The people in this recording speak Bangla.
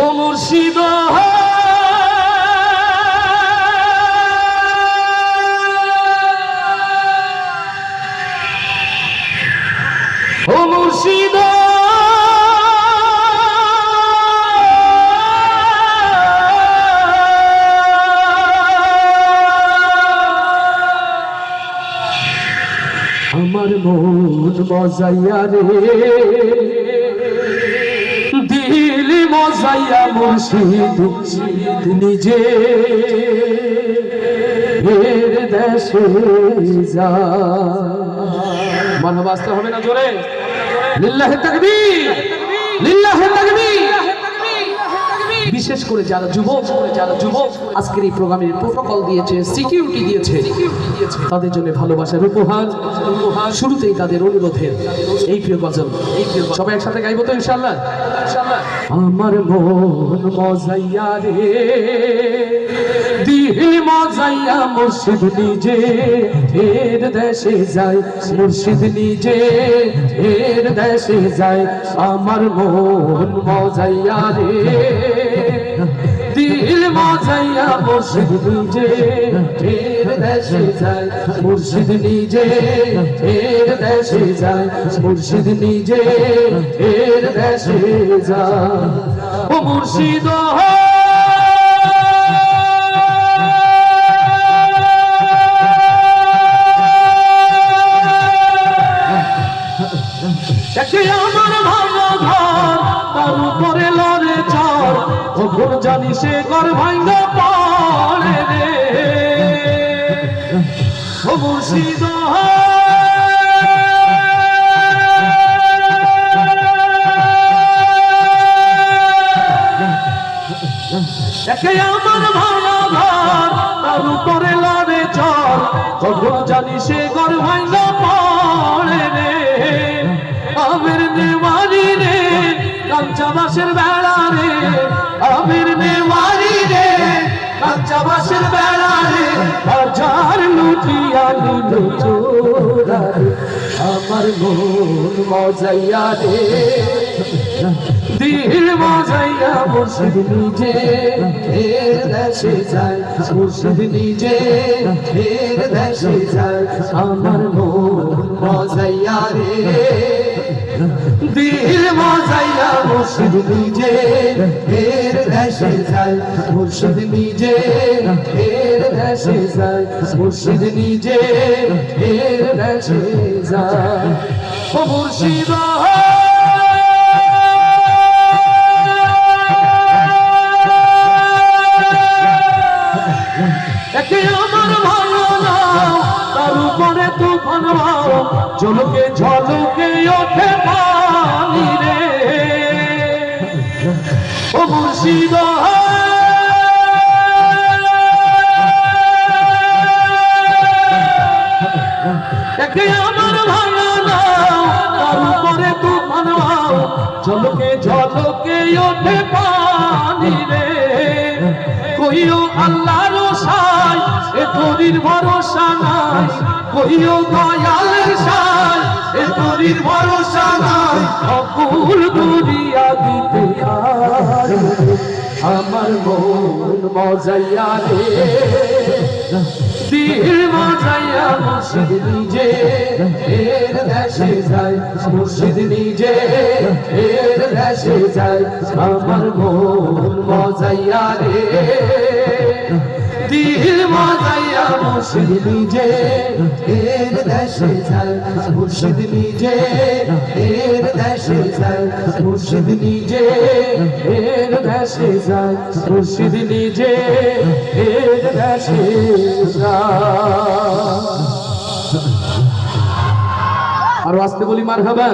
ও মুর্শিদ ও মুর্শিদ আমার মন মজাইয়া রে দিল মজাইয়া মুর্শিদ নিজে এর দেশে যা মানব আসতে হবে না জোরে লিল্লাহি তাকবীর লিল্লাহি তাকবীর। বিশেষ করে যারা যুবক আজকের এই প্রোগ্রামের প্রোটোকল দিয়েছে, সিকিউরিটি দিয়েছে, তাদের জন্য ভালোবাসার উপহার। শুরুতেই তাদের অনুরোধের এই প্রিয় গজল, সবাই একসাথে গাইবো তো ইনশাআল্লাহ। আমার মন মজাইয়া রে দিল মজাইয়া মুর্শিদ নিজে এর দেশে যায়, মুর্শিদ নিজে এর দেশে যায়। আমার মন মজাইয়া রে দিল মজাইয়া মুর্শিদ নিজে এর দেশে যায়, মুর্শিদ নিজে এর দেশে যায়, মুর্শিদ নিজে এর দেশে যায়। ও মুর্শিদ আমার ভাঙা ঘর তার উপরে লড়ে চর, কখন জানি সে ঘর ভাঙা পড়ে রে। ও মুর্শিদ একে আমার ভাঙা ঘর তার উপরে লড়ে চর, কখন জানি সে ঘর ভাঙা পড়ে রে। আমের নেওয়ারি রে কাঞ্চা বাঁশের বেড়া রে, আমের নেওয়ারি রে কাঞ্চা বাঁশের বেড়া রে, বাজার লুটিয়া নিল চোরা রে। আমার মন মজাইয়া রে দিল মজাইয়া মুর্শিদ নিজে এর দেশে যায়, মুর্শিদ নিজে এর দেশে যায়। আমার মন মজাইয়া রে দিল মজাইয়া মুর্শিদ নিজে এর দেশে যায়, মুর্শিদ নিজে এর দেশে যায়, মুর্শিদ নিজে এর দেশে যায়। ও মুর্শিদ একে আমার ভালো নাও তার উপরে তুফান ভাও, ঝলকে ঝলকে ওঠে পানি রে। ও মুর্শিদ একে আমার ভালো নাও তার উপরে তুফান ভাও, ঝলকে ঝলকে ওঠে পানি রে। কইও আল্লাহর সাই এ তোরির ভরসা নাই, কইও দয়ালের সাই এ তোরির ভরসা নাই, অকুল দুনিয়া দিতে আর। আমার মন মজাইয়া রে দিল মজাইয়া মুর্শিদ নিজে এর দেশে যায়, মুর্শিদ নিজে এর দেশে যায়। আমার মন মজাইয়া রে দিল মজাইয়া মুর্শিদ নিজে এর দেশে যায়, মুর্শিদ নিজে এর দেশে যায়, মুর্শিদ নিজে এর দেশে যায়, মুর্শিদ নিজে এর দেশে যায়। আরো আসতে বলি মারহাবা।